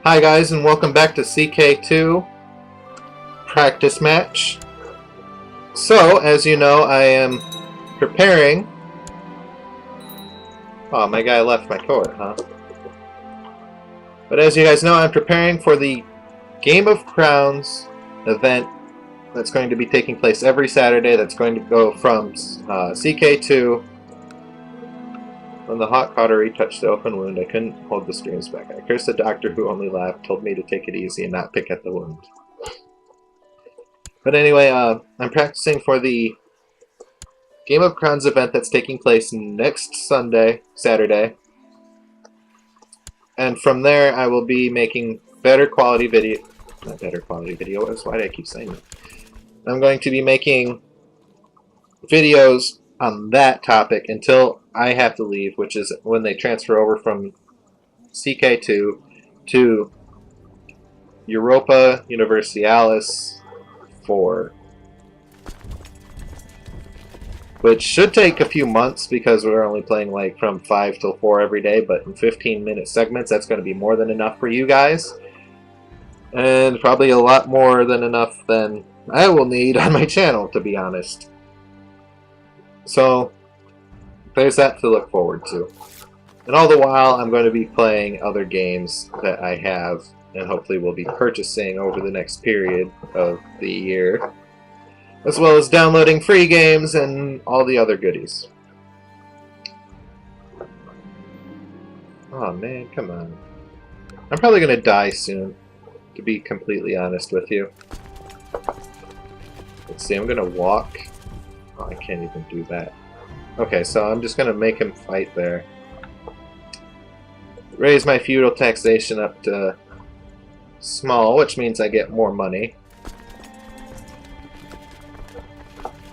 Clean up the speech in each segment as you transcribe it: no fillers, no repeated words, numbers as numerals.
Hi guys, and welcome back to CK2 practice match. So, as you know, I am preparing... Oh, my guy left my court, huh? But as you guys know, I'm preparing for the Game of Crowns event that's going to be taking place every Saturday. That's going to go from CK2. When the hot cautery touched the open wound, I couldn't hold the screams back. I cursed the doctor who only laughed, told me to take it easy and not pick at the wound. But anyway, I'm practicing for the Game of Crowns event that's taking place next Saturday. And from there, I will be making better quality video. Not better quality videos, why do I keep saying that? I'm going to be making videos on that topic until I have to leave, which is when they transfer over from CK2 to Europa Universalis 4. Which should take a few months because we're only playing like from 5 till 4 every day, but in 15-minute segments, that's going to be more than enough for you guys. And probably a lot more than enough than I will need on my channel, to be honest. So, there's that to look forward to. And all the while, I'm going to be playing other games that I have and hopefully will be purchasing over the next period of the year, as well as downloading free games and all the other goodies. Oh man, come on. I'm probably going to die soon, to be completely honest with you. Let's see, I'm going to walk. Oh, I can't even do that. Okay, so I'm just going to make him fight there. Raise my feudal taxation up to small, which means I get more money.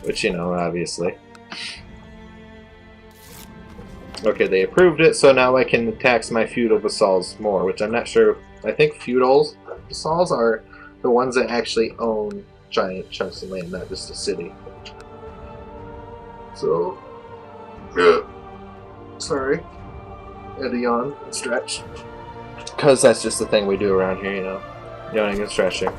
Which, you know, obviously. Okay, they approved it, so now I can tax my feudal vassals more, which I'm not sure. I think feudal vassals are the ones that actually own giant chunks of land, not just a city. So, sorry. I had to yawn and stretch. Because that's just the thing we do around here, you know. Yawning and stretching.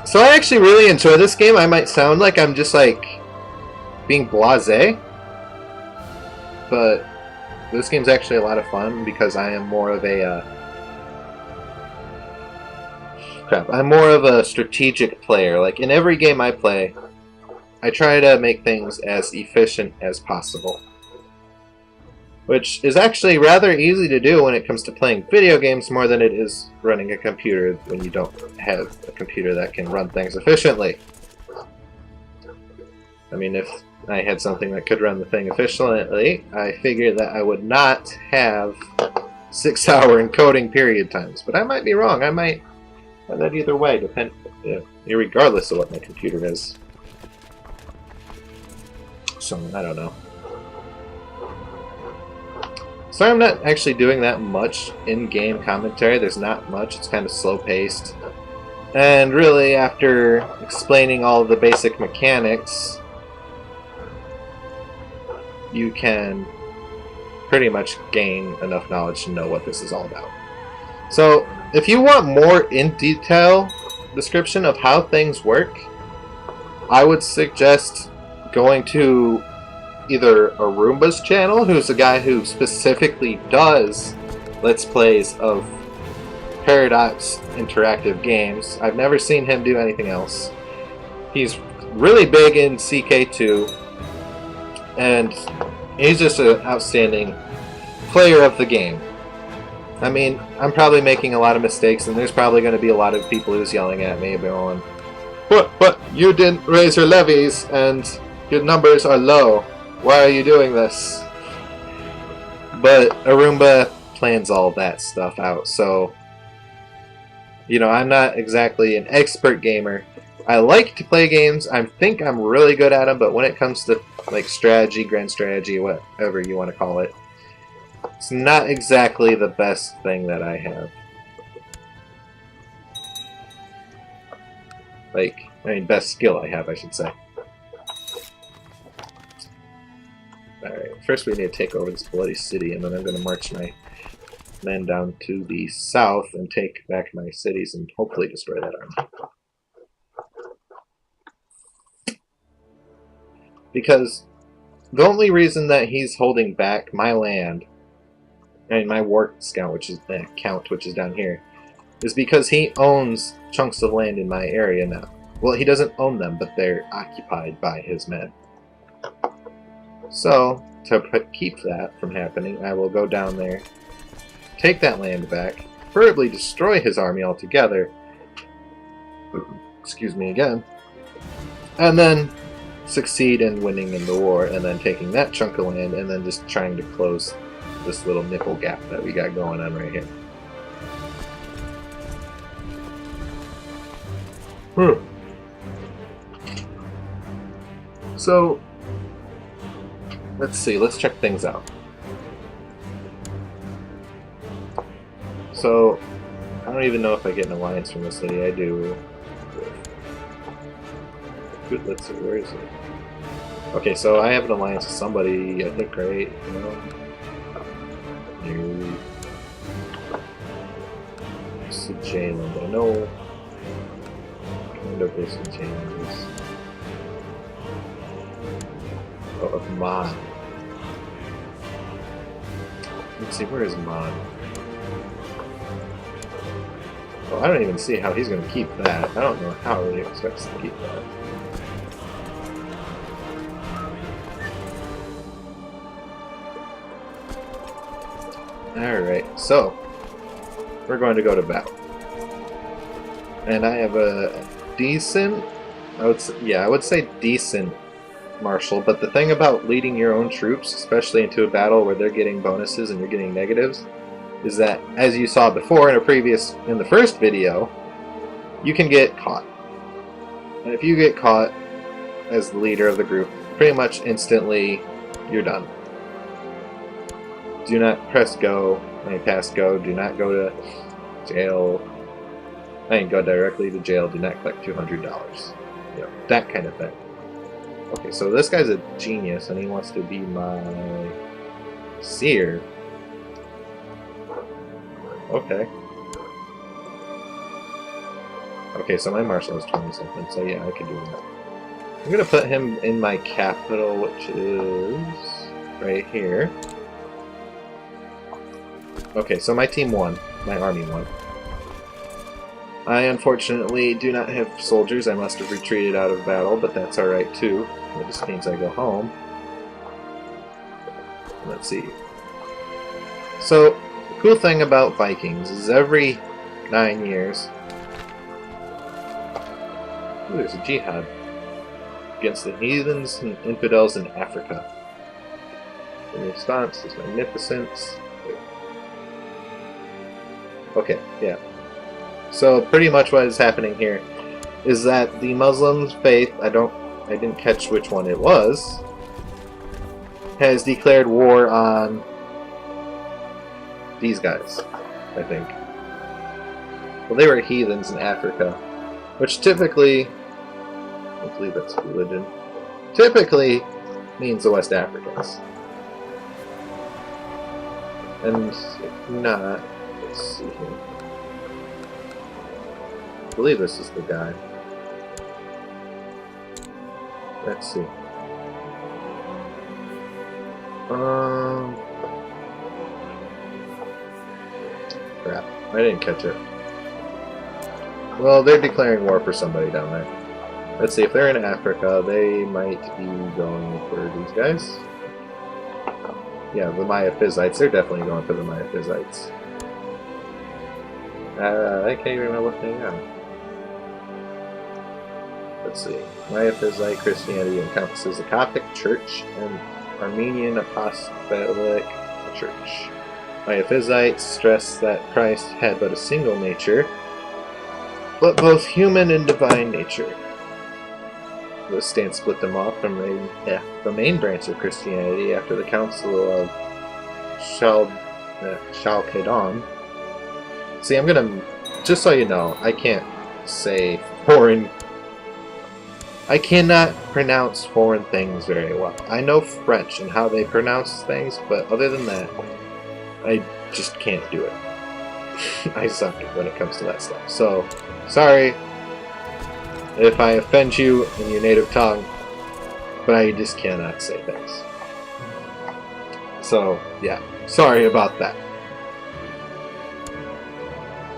So I actually really enjoy this game. I might sound like I'm just like being blasé, but this game's actually a lot of fun because I am more of a I'm more of a strategic player. Like in every game I play, I try to make things as efficient as possible. Which is actually rather easy to do when it comes to playing video games more than it is running a computer when you don't have a computer that can run things efficiently. I mean, if I had something that could run the thing efficiently, I figured that I would not have 6-hour encoding period times. But I might be wrong. I might have that either way, regardless of what my computer is. So, I don't know. Sorry I'm not actually doing that much in-game commentary. There's not much. It's kind of slow-paced. And really, after explaining all the basic mechanics, you can pretty much gain enough knowledge to know what this is all about. So, if you want more in-detail description of how things work, I would suggest going to either Arumba's channel, who's a guy who specifically does Let's Plays of Paradox interactive games. I've never seen him do anything else. He's really big in CK2, and he's just an outstanding player of the game. I mean, I'm probably making a lot of mistakes, and there's probably going to be a lot of people who's yelling at me going, But you didn't raise your levies, and your numbers are low. Why are you doing this? But Arumba plans all that stuff out, so you know, I'm not exactly an expert gamer. I like to play games. I think I'm really good at them, but when it comes to like strategy, grand strategy, whatever you want to call it, it's not exactly the best thing that I have. Best skill I have, I should say. Alright, first we need to take over this bloody city, and then I'm going to march my men down to the south and take back my cities and hopefully destroy that army. Because the only reason that he's holding back my land, and my war count, which is down here, is because he owns chunks of land in my area now. Well, he doesn't own them, but they're occupied by his men. So, to keep that from happening, I will go down there, take that land back, preferably destroy his army altogether, excuse me again, and then succeed in winning in the war, and then taking that chunk of land, and then just trying to close this little nipple gap that we got going on right here. So, let's see, let's check things out. So, I don't even know if I get an alliance from the city. I do. Good, let's see, where is it? Okay, so I have an alliance with somebody, I think, right? No. It's the Jalen, I know. Kind of this Jalen's. Oh, of Mon. Let's see, where is Mon? Oh, I don't even see how he's going to keep that. I don't know how he expects to keep that. Alright, so we're going to go to battle. And I have a decent, I would say decent marshal, but the thing about leading your own troops, especially into a battle where they're getting bonuses and you're getting negatives, is that, as you saw before in the first video, you can get caught. And if you get caught as the leader of the group, pretty much instantly, you're done. Do not press go, pass go, do not go to jail, go directly to jail, do not collect $200. You know, that kind of thing. Okay, so this guy's a genius and he wants to be my seer. Okay. Okay, so my marshal is 20 something, so yeah, I can do that. I'm gonna put him in my capital, which is right here. Okay, so my team won. My army won. I unfortunately do not have soldiers. I must have retreated out of battle, but that's alright too. It just means I go home. Let's see. So, the cool thing about Vikings is every 9 years... Ooh, there's a jihad against the heathens and infidels in Africa. The response is magnificence. Okay, yeah. So pretty much what is happening here is that the Muslim faith, I didn't catch which one it was, has declared war on these guys, I think. Well, they were heathens in Africa, which typically, I believe that's religion, typically means the West Africans. And if not, let's see here. I believe this is the guy. Let's see. Crap. I didn't catch it. Well, they're declaring war for somebody down there. Let's see, if they're in Africa, they might be going for these guys. Yeah, the Miaphysites. They're definitely going for the Miaphysites. I can't even remember what they are. Let's see. Miaphysite Christianity encompasses the Coptic Church and Armenian Apostolic Church. Miaphysites stress that Christ had but a single nature, but both human and divine nature. This stance split them off from the main branch of Christianity after the Council of Chalcedon. See, I'm gonna, just so you know, I can't say foreign I cannot pronounce foreign things very well. I know French and how they pronounce things, but other than that, I just can't do it. I suck when it comes to that stuff. So, sorry if I offend you in your native tongue, but I just cannot say things. So, yeah, sorry about that.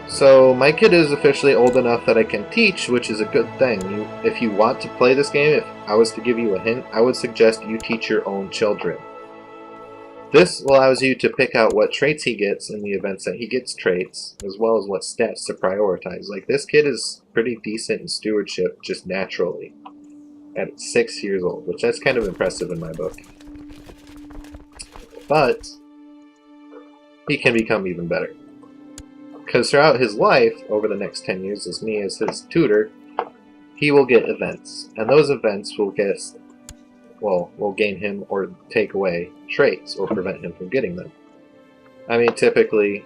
So, my kid is officially old enough that I can teach, which is a good thing. If you want to play this game, if I was to give you a hint, I would suggest you teach your own children. This allows you to pick out what traits he gets in the events that he gets traits, as well as what stats to prioritize. Like, this kid is pretty decent in stewardship just naturally at 6 years old, which that's kind of impressive in my book. But he can become even better. Because throughout his life, over the next 10 years as me as his tutor, he will get events. And those events will gain him or take away traits or prevent him from getting them. I mean, typically,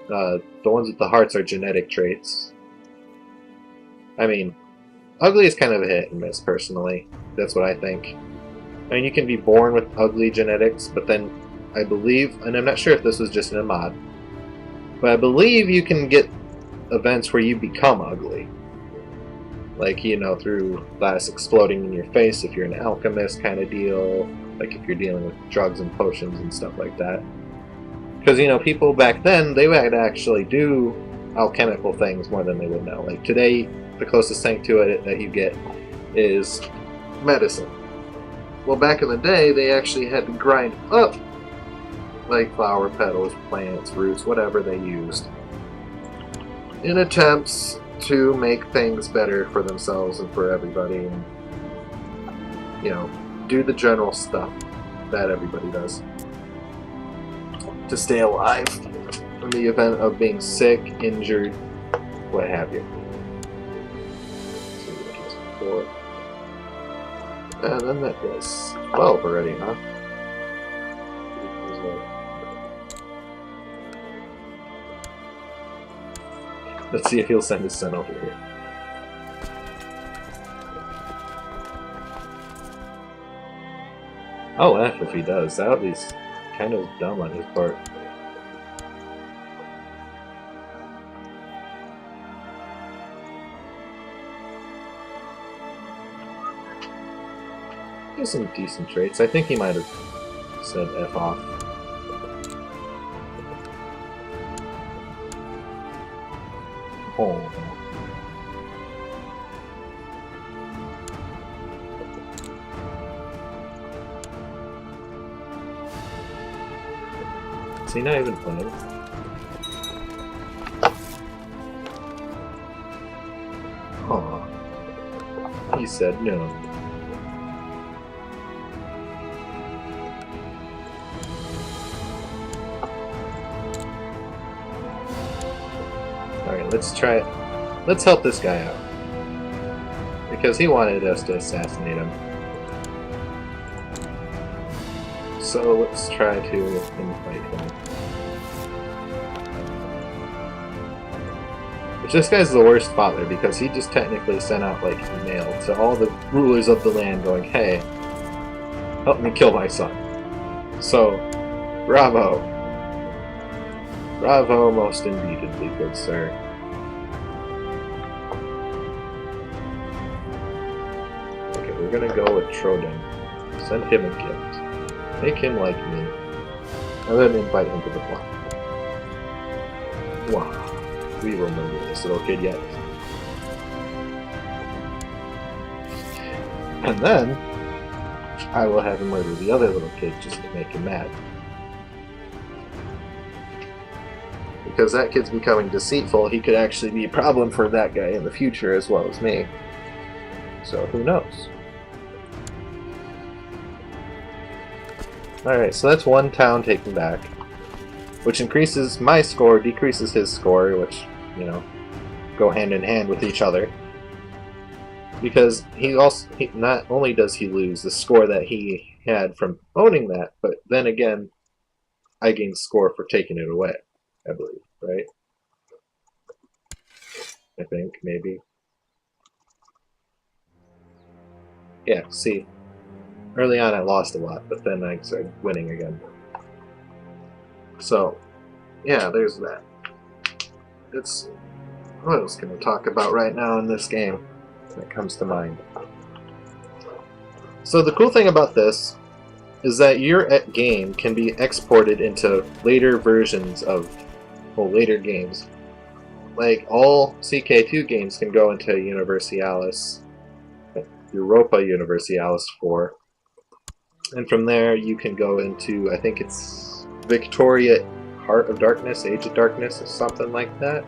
the ones with the hearts are genetic traits. I mean, ugly is kind of a hit and miss, personally. That's what I think. I mean, you can be born with ugly genetics, but then I believe, and I'm not sure if this was just in a mod, but I believe you can get events where you become ugly. Like, you know, through glass exploding in your face if you're an alchemist kind of deal, like if you're dealing with drugs and potions and stuff like that. Because, you know, people back then, they would actually do alchemical things more than they would now. Like, today, the closest thing to it that you get is medicine. Well, back in the day, they actually had to grind up, like, flower petals, plants, roots, whatever they used, in attempts to make things better for themselves and for everybody, and, you know, do the general stuff that everybody does to stay alive in the event of being sick, injured, what have you. So, and then that is 12 already, huh? Let's see if he'll send his son over here. I'll laugh if he does. That would be kind of dumb on his part. He has some decent traits. I think he might have said F off. Oh. Is he not even playing? Aw. He said no. Alright, let's try it. Let's help this guy out. Because he wanted us to assassinate him. So let's try to invite him. Which this guy's the worst father because he just technically sent out like email to all the rulers of the land going, hey, help me kill my son. So, bravo. Bravo most indeedly, good sir. Okay, we're gonna go with Troden. Send him a gift. Make him like me. And then invite him to the flock. Wow. We will remember this little kid yet. And then, I will have him murder the other little kid just to make him mad. Because that kid's becoming deceitful, he could actually be a problem for that guy in the future as well as me. So, who knows? Alright, so that's one town taken back. Which increases my score, decreases his score, which, you know, go hand in hand with each other. Because not only does he lose the score that he had from owning that, but then again, I gain score for taking it away, I believe, right? I think, maybe. Yeah, see, early on I lost a lot, but then I started winning again. So, yeah, there's that. It's... What else can I talk about right now in this game that comes to mind? So the cool thing about this is that your game can be exported into later versions of, well, later games. Like, all CK2 games can go into Universalis, Europa Universalis 4. And from there you can go into, I think it's Victoria Heart of Darkness, Age of Darkness, or something like that.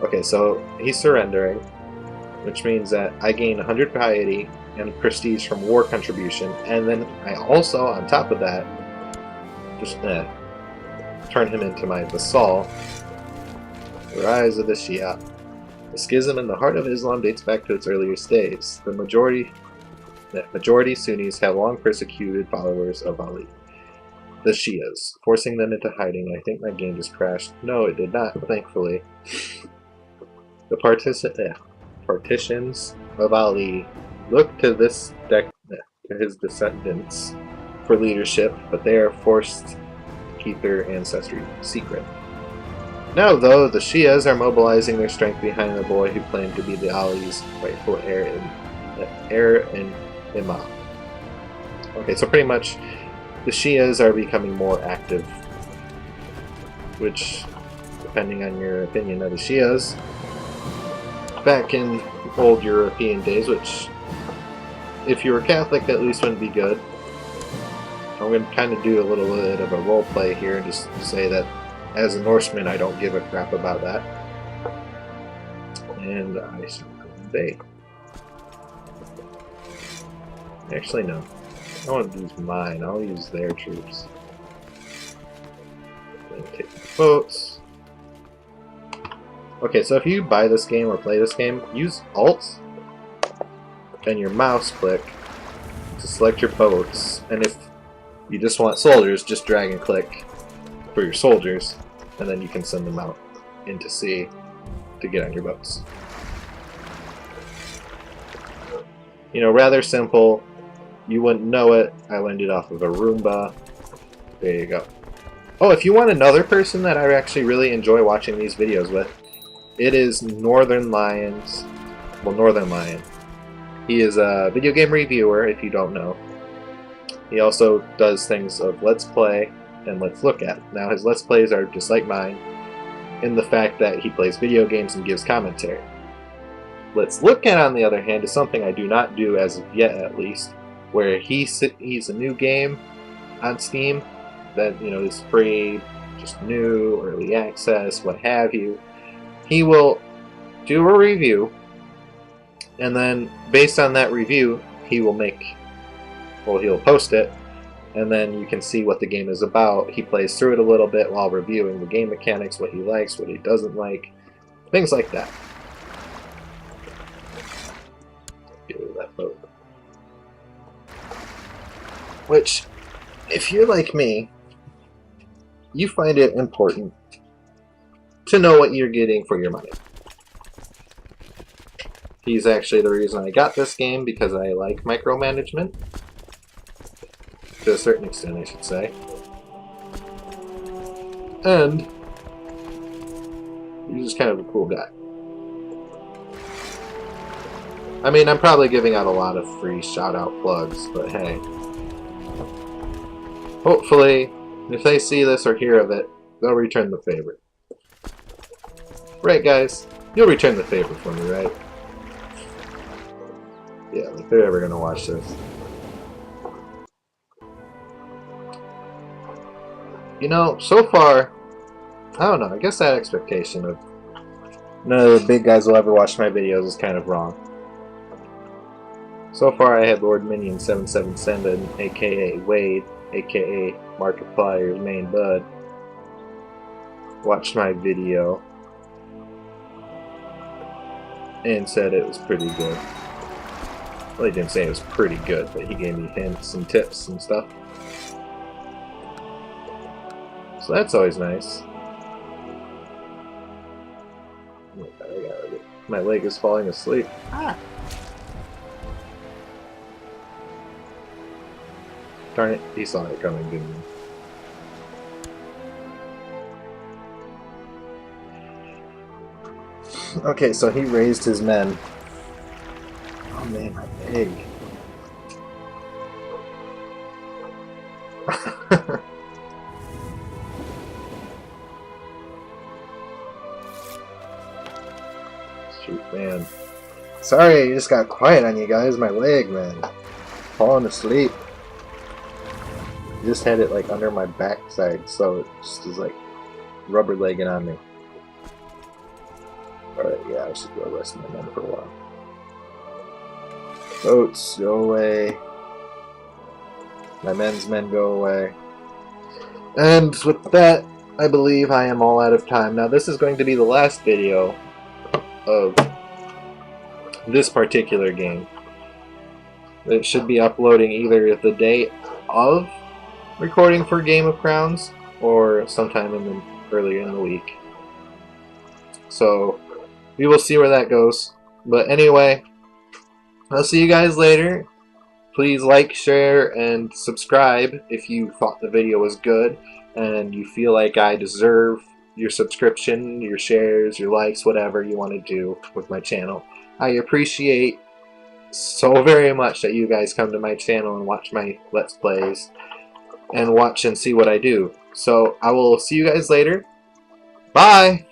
Okay, so he's surrendering, which means that I gain 100 piety and prestige from war contribution, and then I also, on top of that, just turn him into my vassal. The rise of the Shia. The schism in the heart of Islam dates back to its earliest days. The majority Sunnis have long persecuted followers of Ali, the Shias, forcing them into hiding. I think my game just crashed. No, it did not, thankfully. The partitions of Ali look to his descendants for leadership, but they are forced to keep their ancestry secret. Now, though, the Shias are mobilizing their strength behind the boy who claimed to be the Ali's rightful heir and Imam. Okay, so pretty much the Shias are becoming more active, which, depending on your opinion of the Shias, back in old European days, which, if you were Catholic, at least wouldn't be good. I'm going to kind of do a little bit of a role play here and just say that as a Norseman, I don't give a crap about that. And I shall invade. Actually, no. I want to use mine. I'll use their troops. Then take the boats. Okay, so if you buy this game or play this game, use Alt and your mouse click to select your boats. And if you just want soldiers, just drag and click for your soldiers, and then you can send them out into sea to get on your boats. You know, rather simple. You wouldn't know it. I learned it off of a Roomba. There you go. Oh, if you want another person that I actually really enjoy watching these videos with, it is Northern Lions. Well, Northern Lion. He is a video game reviewer, if you don't know. He also does things of Let's Play and Let's Look At. Now, his Let's Plays are just like mine in the fact that he plays video games and gives commentary. Let's Look At, on the other hand, is something I do not do as of yet, at least, where he's a new game on Steam that, you know, is free, just new, early access, what have you. He will do a review, and then based on that review, he'll post it, and then you can see what the game is about. He plays through it a little bit while reviewing the game mechanics, what he likes, what he doesn't like, things like that. Get rid of that boat. Which, if you're like me, you find it important to know what you're getting for your money. He's actually the reason I got this game, because I like micromanagement. To a certain extent, I should say. And he's just kind of a cool guy. I mean, I'm probably giving out a lot of free shout-out plugs, but hey. Hopefully, if they see this or hear of it, they'll return the favor. Right, guys? You'll return the favor for me, right? Yeah, like they're ever gonna watch this. You know, so far, I don't know, I guess that expectation of none of the big guys will ever watch my videos is kind of wrong. So far I had Lord Minion 77 aka Wade, aka Markiplier's main bud, watched my video and said it was pretty good. Well, he didn't say it was pretty good, but he gave me hints and tips and stuff. So that's always nice. Oh my God, my leg is falling asleep. Ah. Darn it, he saw it coming, didn't he? Okay, so he raised his men. Oh man, my pig. Shoot, man. Sorry, I just got quiet on you guys. My leg, man. Falling asleep. I just had it like under my backside, so it just is like rubber legging on me. Alright, yeah, I should go rest my men for a while. Boats, go away. My men's men go away. And with that, I believe I am all out of time. Now, this is going to be the last video of this particular game. It should be uploading either the day of recording for Game of Crowns or sometime earlier in the week. So we will see where that goes. But anyway, I'll see you guys later. Please like, share, and subscribe if you thought the video was good and you feel like I deserve your subscription, your shares, your likes, whatever you want to do with my channel. I appreciate so very much that you guys come to my channel and watch my Let's Plays and watch and see what I do. So I will see you guys later. Bye!